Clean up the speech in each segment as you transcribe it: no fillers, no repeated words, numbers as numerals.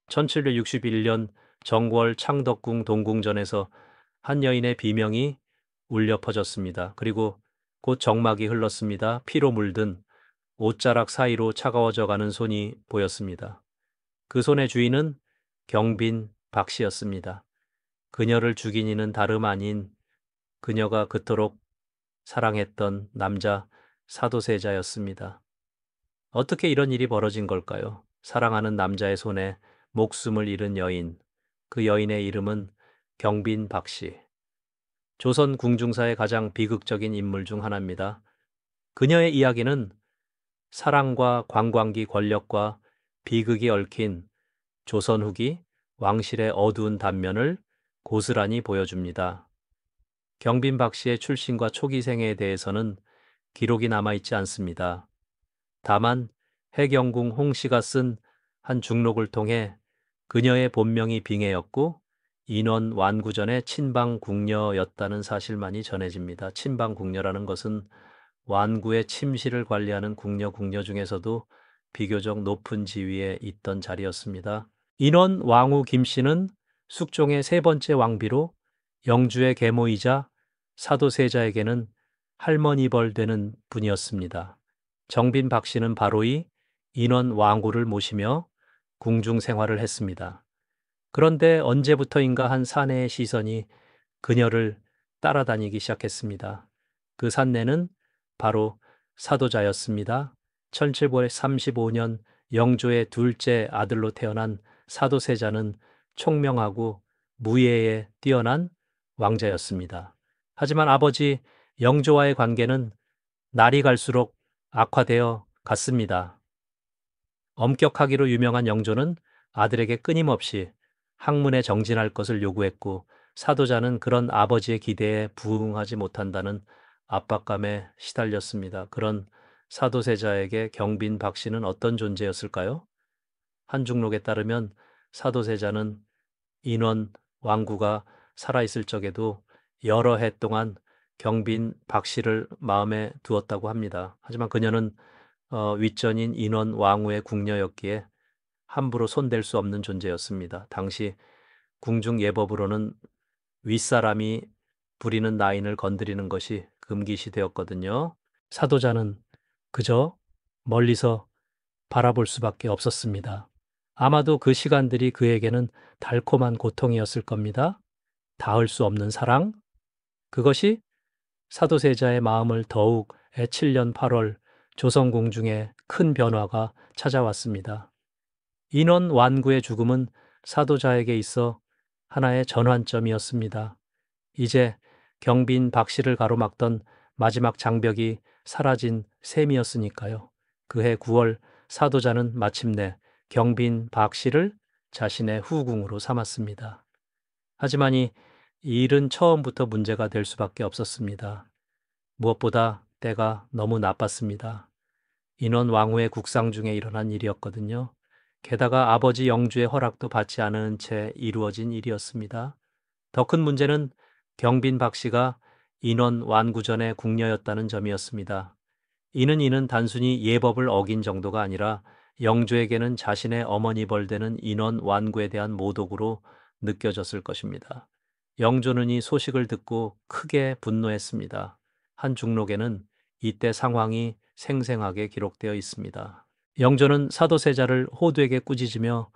1761년 정월 창덕궁 동궁전에서 한 여인의 비명이 울려 퍼졌습니다. 그리고 곧 정막이 흘렀습니다. 피로 물든 옷자락 사이로 차가워져 가는 손이 보였습니다. 그 손의 주인은 경빈 박 씨였습니다. 그녀를 죽인 이는 다름 아닌 그녀가 그토록 사랑했던 남자 사도세자였습니다. 어떻게 이런 일이 벌어진 걸까요? 사랑하는 남자의 손에 목숨을 잃은 여인, 그 여인의 이름은 경빈 박 씨. 조선 궁중사의 가장 비극적인 인물 중 하나입니다. 그녀의 이야기는 사랑과 관광기 권력과 비극이 얽힌 조선 후기 왕실의 어두운 단면을 고스란히 보여줍니다. 경빈 박 씨의 출신과 초기 생애에 대해서는 기록이 남아있지 않습니다. 다만 해경궁 홍 씨가 쓴 한 중록을 통해 그녀의 본명이 빙해였고 인원 완구전의 친방 궁녀였다는 사실만이 전해집니다. 친방 궁녀라는 것은 완구의 침실을 관리하는 궁녀 중에서도 비교적 높은 지위에 있던 자리였습니다. 인원 왕후 김 씨는 숙종의 세 번째 왕비로 영주의 계모이자 사도세자에게는 할머니벌 되는 분이었습니다. 정빈 박 씨는 바로 이 인원 왕후를 모시며 궁중 생활을 했습니다. 그런데 언제부터인가 한 사내의 시선이 그녀를 따라다니기 시작했습니다. 그 산내는 바로 사도자였습니다. 1735년 영조의 둘째 아들로 태어난 사도세자는 총명하고 무예에 뛰어난 왕자였습니다. 하지만 아버지 영조와의 관계는 날이 갈수록 악화되어 갔습니다. 엄격하기로 유명한 영조는 아들에게 끊임없이 학문에 정진할 것을 요구했고 사도자는 그런 아버지의 기대에 부응하지 못한다는 압박감에 시달렸습니다. 그런 사도세자에게 경빈 박 씨는 어떤 존재였을까요? 한 중록에 따르면 사도세자는 인원 왕구가 살아있을 적에도 여러 해 동안 경빈 박 씨를 마음에 두었다고 합니다. 하지만 그녀는 윗전인 인원 왕후의 궁녀였기에 함부로 손댈 수 없는 존재였습니다. 당시 궁중 예법으로는 윗사람이 부리는 나인을 건드리는 것이 금기시되었거든요. 사도자는 그저 멀리서 바라볼 수밖에 없었습니다. 아마도 그 시간들이 그에게는 달콤한 고통이었을 겁니다. 닿을 수 없는 사랑? 그것이 사도세자의 마음을 더욱 애칠년 8월 조선궁중에 큰 변화가 찾아왔습니다. 인원 완구의 죽음은 사도자에게 있어 하나의 전환점이었습니다. 이제 경빈 박 씨를 가로막던 마지막 장벽이 사라진 셈이었으니까요. 그해 9월 사도자는 마침내 경빈 박 씨를 자신의 후궁으로 삼았습니다. 하지만 이 일은 처음부터 문제가 될 수밖에 없었습니다. 무엇보다 때가 너무 나빴습니다. 인원 왕후의 국상 중에 일어난 일이었거든요. 게다가 아버지 영주의 허락도 받지 않은 채 이루어진 일이었습니다. 더 큰 문제는 경빈 박 씨가 인원 완구전의 궁녀였다는 점이었습니다. 이는 단순히 예법을 어긴 정도가 아니라 영조에게는 자신의 어머니 벌되는 인원 완구에 대한 모독으로 느껴졌을 것입니다. 영조는 이 소식을 듣고 크게 분노했습니다. 한 중록에는 이때 상황이 생생하게 기록되어 있습니다. 영조는 사도세자를 호두에게 꾸짖으며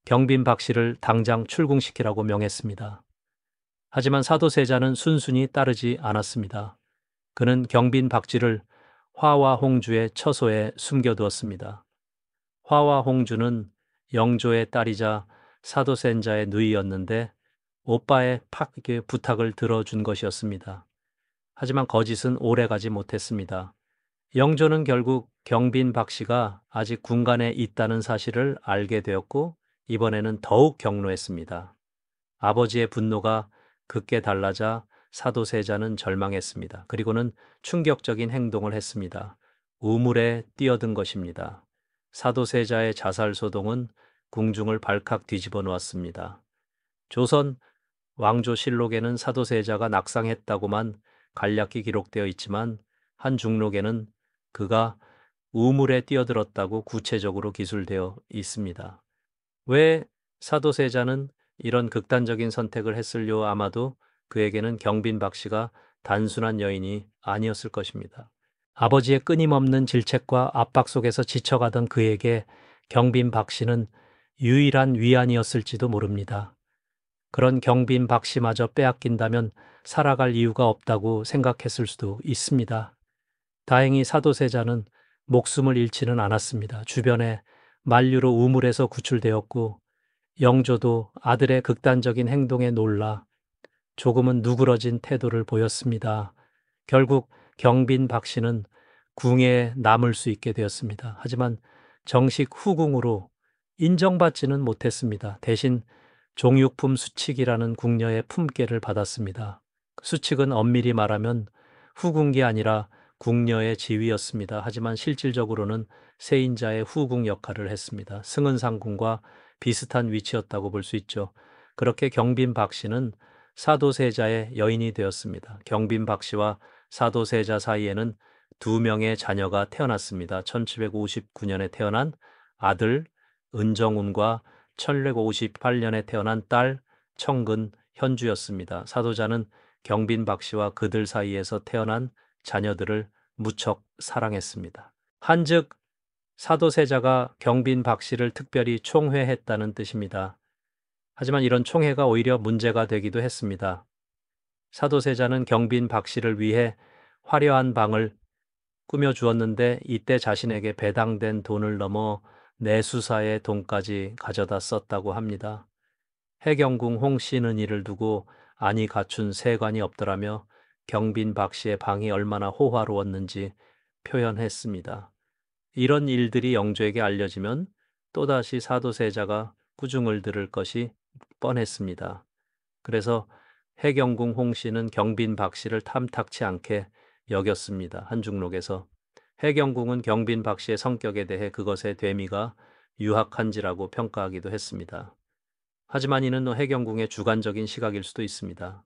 경빈 박 씨를 당장 출궁시키라고 명했습니다. 하지만 사도세자는 순순히 따르지 않았습니다. 그는 경빈 박쥐를 화와 홍주의 처소에 숨겨두었습니다. 화와 홍주는 영조의 딸이자 사도세자의 누이였는데 오빠의 부탁을 들어준 것이었습니다. 하지만 거짓은 오래가지 못했습니다. 영조는 결국 경빈 박 씨가 아직 군간에 있다는 사실을 알게 되었고 이번에는 더욱 경로했습니다. 아버지의 분노가 극게 달라자 사도세자는 절망했습니다. 그리고는 충격적인 행동을 했습니다. 우물에 뛰어든 것입니다. 사도세자의 자살 소동은 궁중을 발칵 뒤집어 놓았습니다. 조선 왕조실록에는 사도세자가 낙상했다고만 간략히 기록되어 있지만 한 중록에는 그가 우물에 뛰어들었다고 구체적으로 기술되어 있습니다. 왜 사도세자는 이런 극단적인 선택을 했을려 아마도 그에게는 경빈 박씨가 단순한 여인이 아니었을 것입니다. 아버지의 끊임없는 질책과 압박 속에서 지쳐가던 그에게 경빈 박씨는 유일한 위안이었을지도 모릅니다. 그런 경빈 박씨마저 빼앗긴다면 살아갈 이유가 없다고 생각했을 수도 있습니다. 다행히 사도세자는 목숨을 잃지는 않았습니다. 주변에 만류로 우물에서 구출되었고 영조도 아들의 극단적인 행동에 놀라 조금은 누그러진 태도를 보였습니다. 결국 경빈 박씨는 궁에 남을 수 있게 되었습니다. 하지만 정식 후궁으로 인정받지는 못했습니다. 대신 종육품 수칙이라는 궁녀의 품계를 받았습니다. 수칙은 엄밀히 말하면 후궁이 아니라 궁녀의 지위였습니다. 하지만 실질적으로는 세인자의 후궁 역할을 했습니다. 승은상궁과 비슷한 위치였다고 볼 수 있죠. 그렇게 경빈 박씨는 사도세자의 여인이 되었습니다. 경빈 박씨와 사도세자 사이에는 두 명의 자녀가 태어났습니다. 1759년에 태어난 아들 은정운과 1658년에 태어난 딸 청근 현주였습니다. 사도자는 경빈 박씨와 그들 사이에서 태어난 자녀들을 무척 사랑했습니다. 한즉 사도세자가 경빈 박씨를 특별히 총회했다는 뜻입니다. 하지만 이런 총회가 오히려 문제가 되기도 했습니다. 사도세자는 경빈 박씨를 위해 화려한 방을 꾸며주었는데 이때 자신에게 배당된 돈을 넘어 내수사의 돈까지 가져다 썼다고 합니다. 해경궁 홍씨는 이를 두고 안이 갖춘 세관이 없더라며 경빈 박씨의 방이 얼마나 호화로웠는지 표현했습니다. 이런 일들이 영조에게 알려지면 또다시 사도세자가 꾸중을 들을 것이 뻔했습니다. 그래서 해경궁 홍씨는 경빈 박씨를 탐탁치 않게 여겼습니다. 한중록에서 해경궁은 경빈 박씨의 성격에 대해 그것의 되미가 유학한지라고 평가하기도 했습니다. 하지만 이는 해경궁의 주관적인 시각일 수도 있습니다.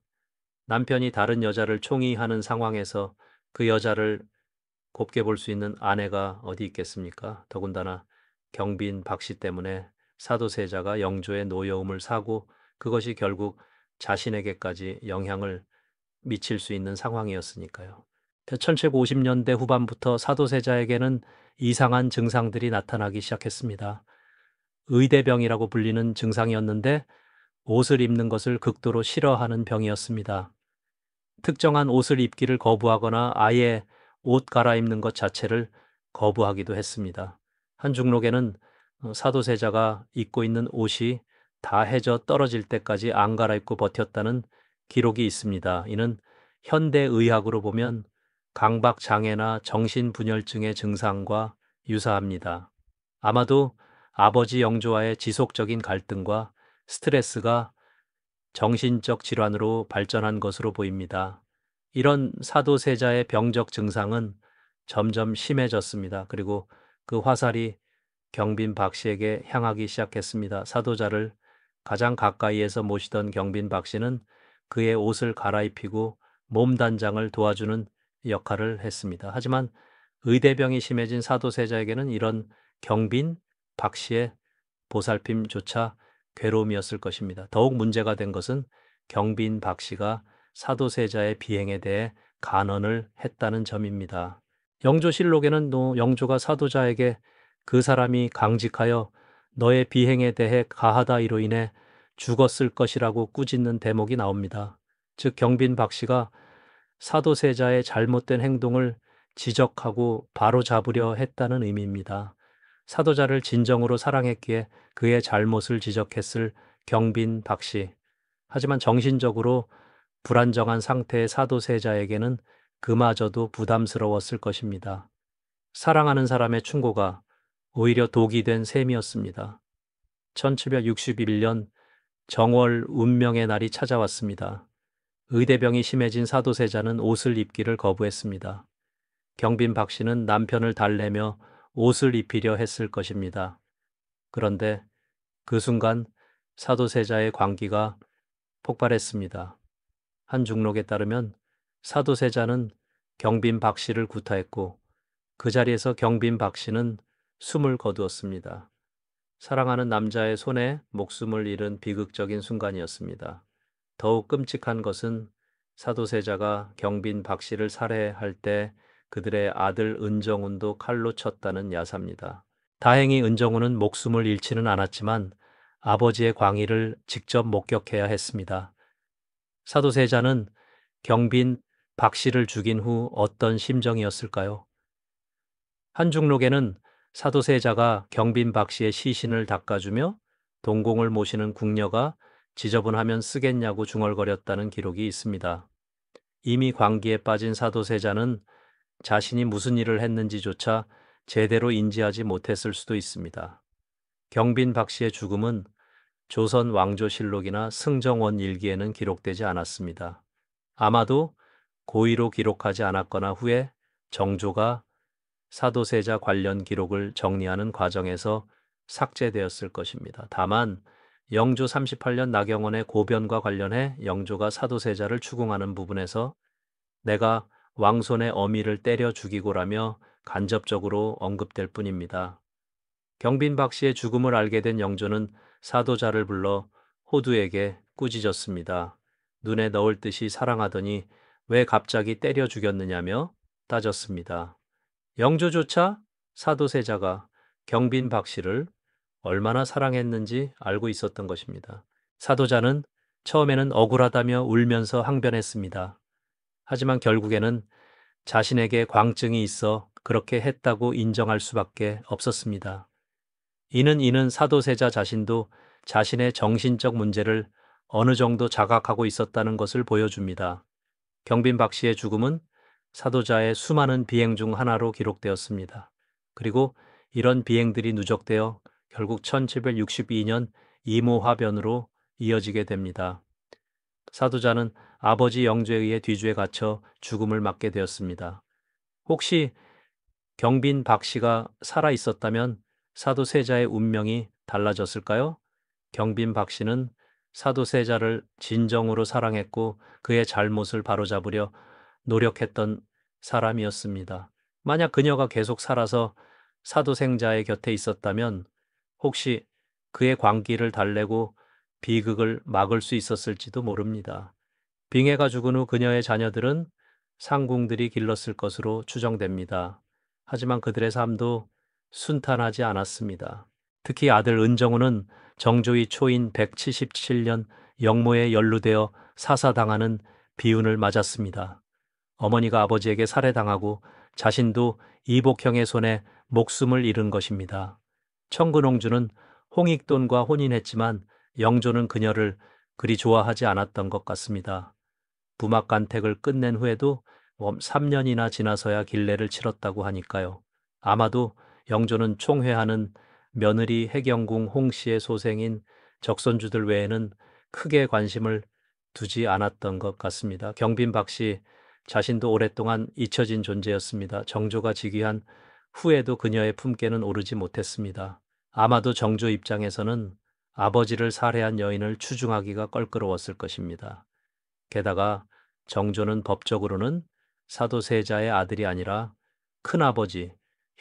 남편이 다른 여자를 총의하는 상황에서 그 여자를 곱게 볼 수 있는 아내가 어디 있겠습니까? 더군다나 경빈 박씨 때문에 사도세자가 영조의 노여움을 사고 그것이 결국 자신에게까지 영향을 미칠 수 있는 상황이었으니까요. 1750년대 후반부터 사도세자에게는 이상한 증상들이 나타나기 시작했습니다. 의대병이라고 불리는 증상이었는데 옷을 입는 것을 극도로 싫어하는 병이었습니다. 특정한 옷을 입기를 거부하거나 아예 옷 갈아입는 것 자체를 거부하기도 했습니다. 한중록에는 사도세자가 입고 있는 옷이 다 해져 떨어질 때까지 안 갈아입고 버텼다는 기록이 있습니다. 이는 현대의학으로 보면 강박장애나 정신분열증의 증상과 유사합니다. 아마도 아버지 영조와의 지속적인 갈등과 스트레스가 정신적 질환으로 발전한 것으로 보입니다. 이런 사도세자의 병적 증상은 점점 심해졌습니다. 그리고 그 화살이 경빈 박씨에게 향하기 시작했습니다. 사도자를 가장 가까이에서 모시던 경빈 박씨는 그의 옷을 갈아입히고 몸단장을 도와주는 역할을 했습니다. 하지만 의대병이 심해진 사도세자에게는 이런 경빈 박씨의 보살핌조차 괴로움이었을 것입니다. 더욱 문제가 된 것은 경빈 박씨가 사도세자의 비행에 대해 간언을 했다는 점입니다. 영조실록에는 또 영조가 사도자에게 그 사람이 강직하여 너의 비행에 대해 가하다 이로 인해 죽었을 것이라고 꾸짖는 대목이 나옵니다. 즉 경빈 박씨가 사도세자의 잘못된 행동을 지적하고 바로잡으려 했다는 의미입니다. 사도자를 진정으로 사랑했기에 그의 잘못을 지적했을 경빈 박씨. 하지만 정신적으로 불안정한 상태의 사도세자에게는 그마저도 부담스러웠을 것입니다. 사랑하는 사람의 충고가 오히려 독이 된 셈이었습니다. 1761년 정월 운명의 날이 찾아왔습니다. 의대병이 심해진 사도세자는 옷을 입기를 거부했습니다. 경빈 박씨는 남편을 달래며 옷을 입히려 했을 것입니다. 그런데 그 순간 사도세자의 광기가 폭발했습니다. 한 중록에 따르면 사도세자는 경빈 박씨를 구타했고 그 자리에서 경빈 박씨는 숨을 거두었습니다. 사랑하는 남자의 손에 목숨을 잃은 비극적인 순간이었습니다. 더욱 끔찍한 것은 사도세자가 경빈 박 씨를 살해할 때 그들의 아들 은정운도 칼로 쳤다는 야사입니다. 다행히 은정운은 목숨을 잃지는 않았지만 아버지의 광희를 직접 목격해야 했습니다. 사도세자는 경빈 박 씨를 죽인 후 어떤 심정이었을까요? 한중록에는 사도세자가 경빈 박 씨의 시신을 닦아주며 동공을 모시는 궁녀가 지저분하면 쓰겠냐고 중얼거렸다는 기록이 있습니다. 이미 광기에 빠진 사도세자는 자신이 무슨 일을 했는지조차 제대로 인지하지 못했을 수도 있습니다. 경빈 박 씨의 죽음은 조선 왕조실록이나 승정원 일기에는 기록되지 않았습니다. 아마도 고의로 기록하지 않았거나 후에 정조가 사도세자 관련 기록을 정리하는 과정에서 삭제되었을 것입니다. 다만 영조 38년 나경원의 고변과 관련해 영조가 사도세자를 추궁하는 부분에서 내가 왕손의 어미를 때려 죽이고라며 간접적으로 언급될 뿐입니다. 경빈 박 씨의 죽음을 알게 된 영조는 사도자를 불러 호두에게 꾸짖었습니다. 눈에 넣을 듯이 사랑하더니 왜 갑자기 때려 죽였느냐며 따졌습니다. 영조조차 사도세자가 경빈 박 씨를 얼마나 사랑했는지 알고 있었던 것입니다. 사도자는 처음에는 억울하다며 울면서 항변했습니다. 하지만 결국에는 자신에게 광증이 있어 그렇게 했다고 인정할 수밖에 없었습니다. 이는 사도세자 자신도 자신의 정신적 문제를 어느 정도 자각하고 있었다는 것을 보여줍니다. 경빈 박 씨의 죽음은 사도자의 수많은 비행 중 하나로 기록되었습니다. 그리고 이런 비행들이 누적되어 결국 1762년 이모화변으로 이어지게 됩니다. 사도자는 아버지 영조에 의해 뒤주에 갇혀 죽음을 맞게 되었습니다. 혹시 경빈 박 씨가 살아 있었다면 사도세자의 운명이 달라졌을까요? 경빈 박 씨는 사도세자를 진정으로 사랑했고 그의 잘못을 바로잡으려 노력했던 사람이었습니다. 만약 그녀가 계속 살아서 사도생자의 곁에 있었다면 혹시 그의 광기를 달래고 비극을 막을 수 있었을지도 모릅니다. 빙해가 죽은 후 그녀의 자녀들은 상궁들이 길렀을 것으로 추정됩니다. 하지만 그들의 삶도 순탄하지 않았습니다. 특히 아들 은정우는 정조의 초인 177년 영모에 연루되어 사사당하는 비운을 맞았습니다. 어머니가 아버지에게 살해당하고 자신도 이복형의 손에 목숨을 잃은 것입니다. 청근홍주는 홍익돈과 혼인했지만 영조는 그녀를 그리 좋아하지 않았던 것 같습니다. 부막간택을 끝낸 후에도 3년이나 지나서야 길례를 치렀다고 하니까요. 아마도 영조는 총회하는 며느리 해경궁 홍씨의 소생인 적선주들 외에는 크게 관심을 두지 않았던 것 같습니다. 경빈 박 씨 자신도 오랫동안 잊혀진 존재였습니다. 정조가 즉위한 후에도 그녀의 품께는 오르지 못했습니다. 아마도 정조 입장에서는 아버지를 살해한 여인을 추중하기가 껄끄러웠을 것입니다. 게다가 정조는 법적으로는 사도세자의 아들이 아니라 큰아버지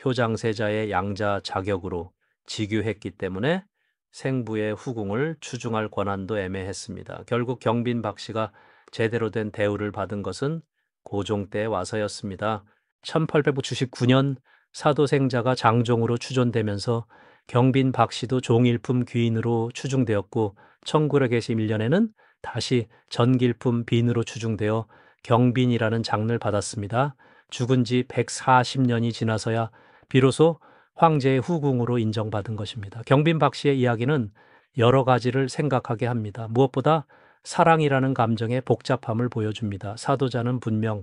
효장세자의 양자 자격으로 직유했기 때문에 생부의 후궁을 추중할 권한도 애매했습니다. 결국 경빈 박 씨가 제대로 된 대우를 받은 것은 고종 때 와서였습니다. 1899년 사도생자가 장종으로 추존되면서 경빈 박 씨도 종일품 귀인으로 추중되었고 1921년에는 다시 전길품 빈으로 추중되어 경빈이라는 장를 받았습니다. 죽은 지 140년이 지나서야 비로소 황제의 후궁으로 인정받은 것입니다. 경빈 박 씨의 이야기는 여러 가지를 생각하게 합니다. 무엇보다 사랑이라는 감정의 복잡함을 보여줍니다. 사도자는 분명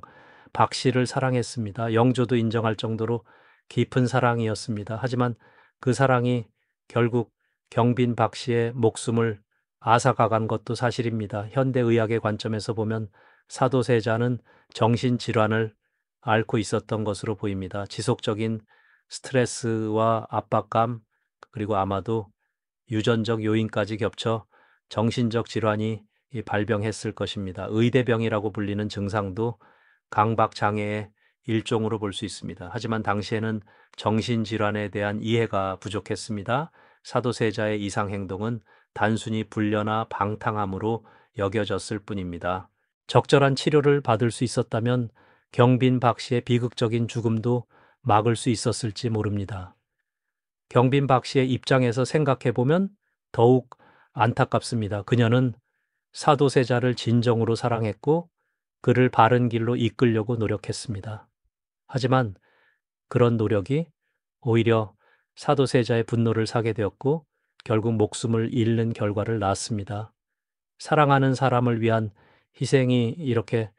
박 씨를 사랑했습니다. 영조도 인정할 정도로 깊은 사랑이었습니다. 하지만 그 사랑이 결국 경빈 박 씨의 목숨을 앗아가간 것도 사실입니다. 현대의학의 관점에서 보면 사도세자는 정신질환을 앓고 있었던 것으로 보입니다. 지속적인 스트레스와 압박감, 그리고 아마도 유전적 요인까지 겹쳐 정신적 질환이 발병했을 것입니다. 의대병이라고 불리는 증상도 강박장애의 일종으로 볼 수 있습니다. 하지만 당시에는 정신질환에 대한 이해가 부족했습니다. 사도세자의 이상 행동은 단순히 불려나 방탕함으로 여겨졌을 뿐입니다. 적절한 치료를 받을 수 있었다면 경빈 박 씨의 비극적인 죽음도 막을 수 있었을지 모릅니다. 경빈 박 씨의 입장에서 생각해 보면 더욱 안타깝습니다. 그녀는 사도세자를 진정으로 사랑했고 그를 바른 길로 이끌려고 노력했습니다. 하지만 그런 노력이 오히려 사도세자의 분노를 사게 되었고 결국 목숨을 잃는 결과를 낳았습니다. 사랑하는 사람을 위한 희생이 이렇게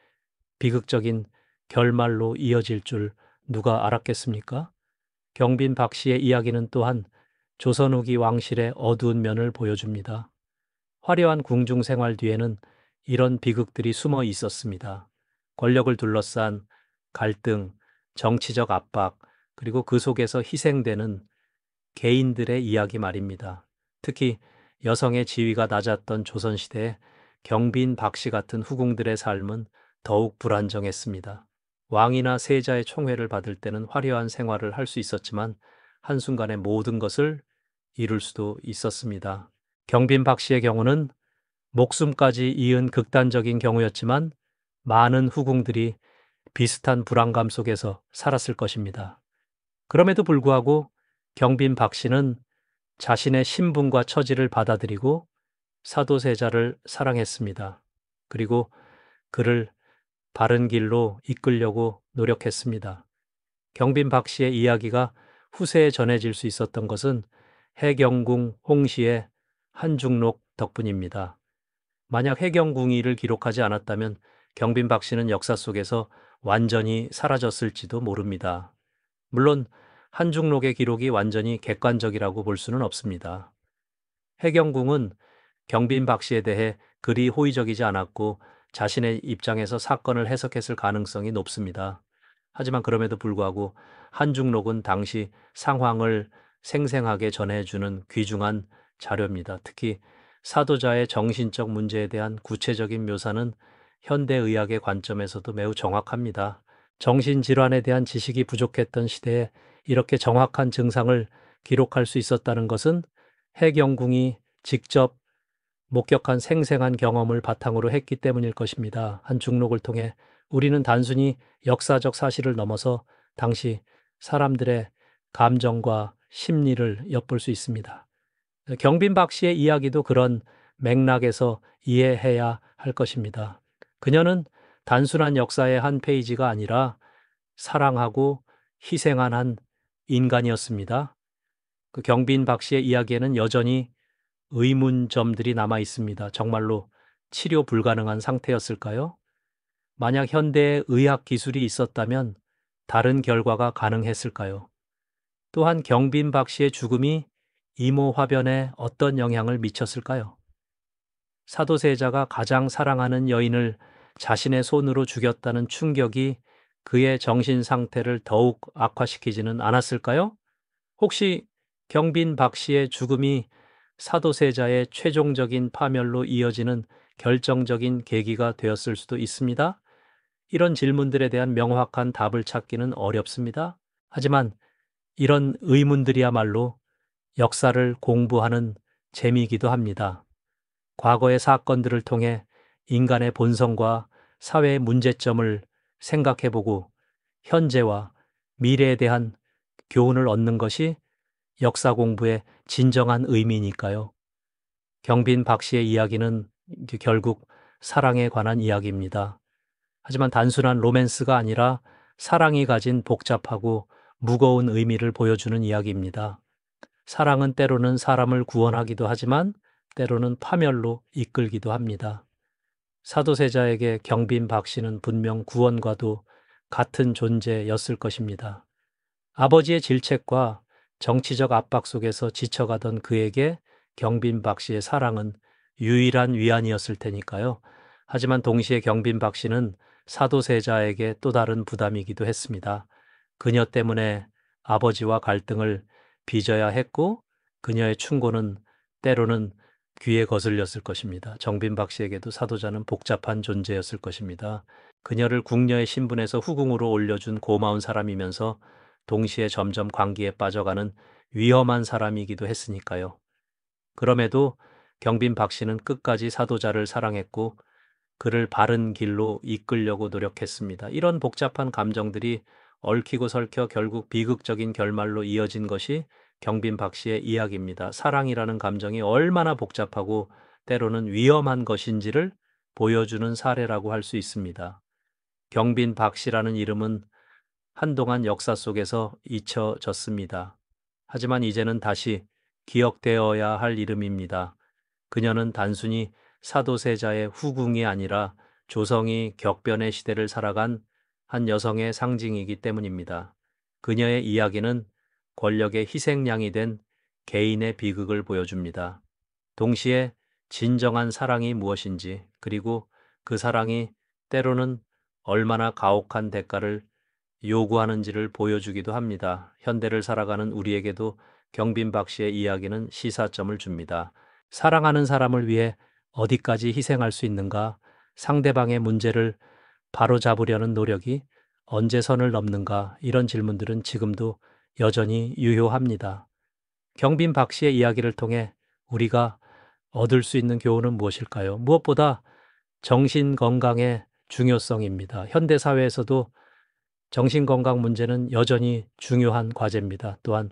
비극적인 결말로 이어질 줄 누가 알았겠습니까? 경빈 박 씨의 이야기는 또한 조선 후기 왕실의 어두운 면을 보여줍니다. 화려한 궁중 생활 뒤에는 이런 비극들이 숨어 있었습니다. 권력을 둘러싼 갈등, 정치적 압박, 그리고 그 속에서 희생되는 개인들의 이야기 말입니다. 특히 여성의 지위가 낮았던 조선시대에 경빈 박 씨 같은 후궁들의 삶은 더욱 불안정했습니다. 왕이나 세자의 총애를 받을 때는 화려한 생활을 할 수 있었지만 한순간에 모든 것을 잃을 수도 있었습니다. 경빈 박 씨의 경우는 목숨까지 이은 극단적인 경우였지만 많은 후궁들이 비슷한 불안감 속에서 살았을 것입니다. 그럼에도 불구하고 경빈 박 씨는 자신의 신분과 처지를 받아들이고 사도세자를 사랑했습니다. 그리고 그를 바른 길로 이끌려고 노력했습니다. 경빈 박 씨의 이야기가 후세에 전해질 수 있었던 것은 해경궁 홍시의 한중록 덕분입니다. 만약 해경궁이를 기록하지 않았다면 경빈 박 씨는 역사 속에서 완전히 사라졌을지도 모릅니다. 물론 한중록의 기록이 완전히 객관적이라고 볼 수는 없습니다. 해경궁은 경빈 박 씨에 대해 그리 호의적이지 않았고 자신의 입장에서 사건을 해석했을 가능성이 높습니다. 하지만 그럼에도 불구하고 한중록은 당시 상황을 생생하게 전해주는 귀중한 자료입니다. 특히 사도자의 정신적 문제에 대한 구체적인 묘사는 현대의학의 관점에서도 매우 정확합니다. 정신질환에 대한 지식이 부족했던 시대에 이렇게 정확한 증상을 기록할 수 있었다는 것은 해경궁이 직접 목격한 생생한 경험을 바탕으로 했기 때문일 것입니다. 한 중록을 통해 우리는 단순히 역사적 사실을 넘어서 당시 사람들의 감정과 심리를 엿볼 수 있습니다. 경빈 박 씨의 이야기도 그런 맥락에서 이해해야 할 것입니다. 그녀는 단순한 역사의 한 페이지가 아니라 사랑하고 희생한 한 인간이었습니다. 그 경빈 박 씨의 이야기에는 여전히 의문점들이 남아 있습니다. 정말로 치료 불가능한 상태였을까요? 만약 현대의 의학 기술이 있었다면 다른 결과가 가능했을까요? 또한 경빈 박 씨의 죽음이 이모 화변에 어떤 영향을 미쳤을까요? 사도세자가 가장 사랑하는 여인을 자신의 손으로 죽였다는 충격이 그의 정신 상태를 더욱 악화시키지는 않았을까요? 혹시 경빈 박 씨의 죽음이 사도세자의 최종적인 파멸로 이어지는 결정적인 계기가 되었을 수도 있습니다. 이런 질문들에 대한 명확한 답을 찾기는 어렵습니다. 하지만 이런 의문들이야말로 역사를 공부하는 재미이기도 합니다. 과거의 사건들을 통해 인간의 본성과 사회의 문제점을 생각해보고 현재와 미래에 대한 교훈을 얻는 것이 역사 공부의 진정한 의미니까요. 경빈 박 씨의 이야기는 결국 사랑에 관한 이야기입니다. 하지만 단순한 로맨스가 아니라 사랑이 가진 복잡하고 무거운 의미를 보여주는 이야기입니다. 사랑은 때로는 사람을 구원하기도 하지만 때로는 파멸로 이끌기도 합니다. 사도세자에게 경빈 박 씨는 분명 구원과도 같은 존재였을 것입니다. 아버지의 질책과 정치적 압박 속에서 지쳐가던 그에게 경빈 박 씨의 사랑은 유일한 위안이었을 테니까요. 하지만 동시에 경빈 박 씨는 사도세자에게 또 다른 부담이기도 했습니다. 그녀 때문에 아버지와 갈등을 빚어야 했고 그녀의 충고는 때로는 귀에 거슬렸을 것입니다. 정빈 박 씨에게도 사도자는 복잡한 존재였을 것입니다. 그녀를 궁녀의 신분에서 후궁으로 올려준 고마운 사람이면서 동시에 점점 관기에 빠져가는 위험한 사람이기도 했으니까요. 그럼에도 경빈 박 씨는 끝까지 사도자를 사랑했고 그를 바른 길로 이끌려고 노력했습니다. 이런 복잡한 감정들이 얽히고 설켜 결국 비극적인 결말로 이어진 것이 경빈 박 씨의 이야기입니다. 사랑이라는 감정이 얼마나 복잡하고 때로는 위험한 것인지를 보여주는 사례라고 할 수 있습니다. 경빈 박 씨라는 이름은 한동안 역사 속에서 잊혀졌습니다. 하지만 이제는 다시 기억되어야 할 이름입니다. 그녀는 단순히 사도세자의 후궁이 아니라 조성이 격변의 시대를 살아간 한 여성의 상징이기 때문입니다. 그녀의 이야기는 권력의 희생양이 된 개인의 비극을 보여줍니다. 동시에 진정한 사랑이 무엇인지, 그리고 그 사랑이 때로는 얼마나 가혹한 대가를 요구하는지를 보여주기도 합니다. 현대를 살아가는 우리에게도 경빈 박 씨의 이야기는 시사점을 줍니다. 사랑하는 사람을 위해 어디까지 희생할 수 있는가? 상대방의 문제를 바로잡으려는 노력이 언제 선을 넘는가? 이런 질문들은 지금도 여전히 유효합니다. 경빈 박 씨의 이야기를 통해 우리가 얻을 수 있는 교훈은 무엇일까요? 무엇보다 정신 건강의 중요성입니다. 현대 사회에서도 정신 건강 문제는 여전히 중요한 과제입니다. 또한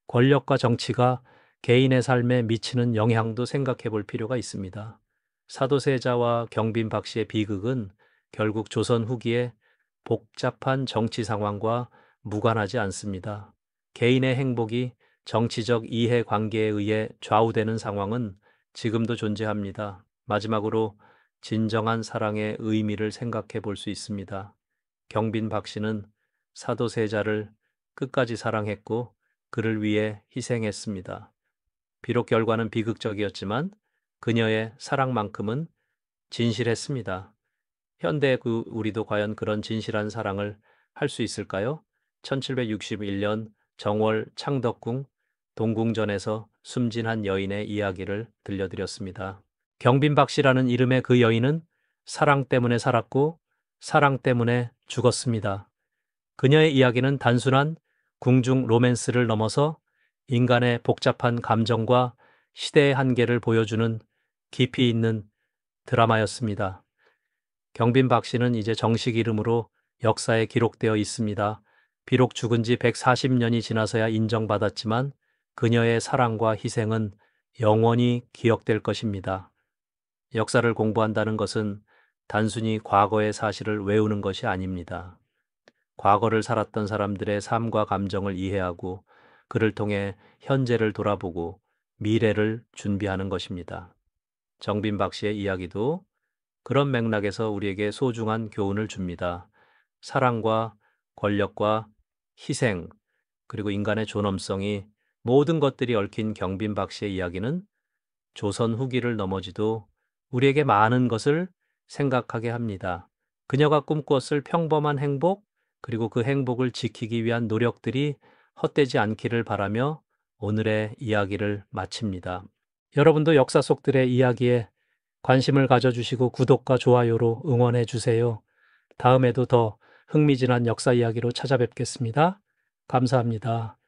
권력과 정치가 개인의 삶에 미치는 영향도 생각해 볼 필요가 있습니다. 사도세자와 경빈 박 씨의 비극은 결국 조선 후기의 복잡한 정치 상황과 무관하지 않습니다. 개인의 행복이 정치적 이해관계에 의해 좌우되는 상황은 지금도 존재합니다. 마지막으로 진정한 사랑의 의미를 생각해 볼 수 있습니다. 경빈 박 씨는 사도세자를 끝까지 사랑했고 그를 위해 희생했습니다. 비록 결과는 비극적이었지만 그녀의 사랑만큼은 진실했습니다. 현대 우리도 과연 그런 진실한 사랑을 할 수 있을까요? 1761년 정월 창덕궁 동궁전에서 숨진 한 여인의 이야기를 들려드렸습니다. 경빈박 씨라는 이름의 그 여인은 사랑 때문에 살았고 사랑 때문에 죽었습니다. 그녀의 이야기는 단순한 궁중 로맨스를 넘어서 인간의 복잡한 감정과 시대의 한계를 보여주는 깊이 있는 드라마였습니다. 경빈 박 씨는 이제 정식 이름으로 역사에 기록되어 있습니다. 비록 죽은 지 140년이 지나서야 인정받았지만 그녀의 사랑과 희생은 영원히 기억될 것입니다. 역사를 공부한다는 것은 단순히 과거의 사실을 외우는 것이 아닙니다. 과거를 살았던 사람들의 삶과 감정을 이해하고 그를 통해 현재를 돌아보고 미래를 준비하는 것입니다. 정빈박 씨의 이야기도 그런 맥락에서 우리에게 소중한 교훈을 줍니다. 사랑과 권력과 희생, 그리고 인간의 존엄성이 모든 것들이 얽힌 경빈박 씨의 이야기는 조선 후기를 넘어지도 우리에게 많은 것을 생각하게 합니다. 그녀가 꿈꾸었을 평범한 행복, 그리고 그 행복을 지키기 위한 노력들이 헛되지 않기를 바라며 오늘의 이야기를 마칩니다. 여러분도 역사 속들의 이야기에 관심을 가져주시고 구독과 좋아요로 응원해 주세요. 다음에도 더 흥미진한 역사 이야기로 찾아뵙겠습니다. 감사합니다.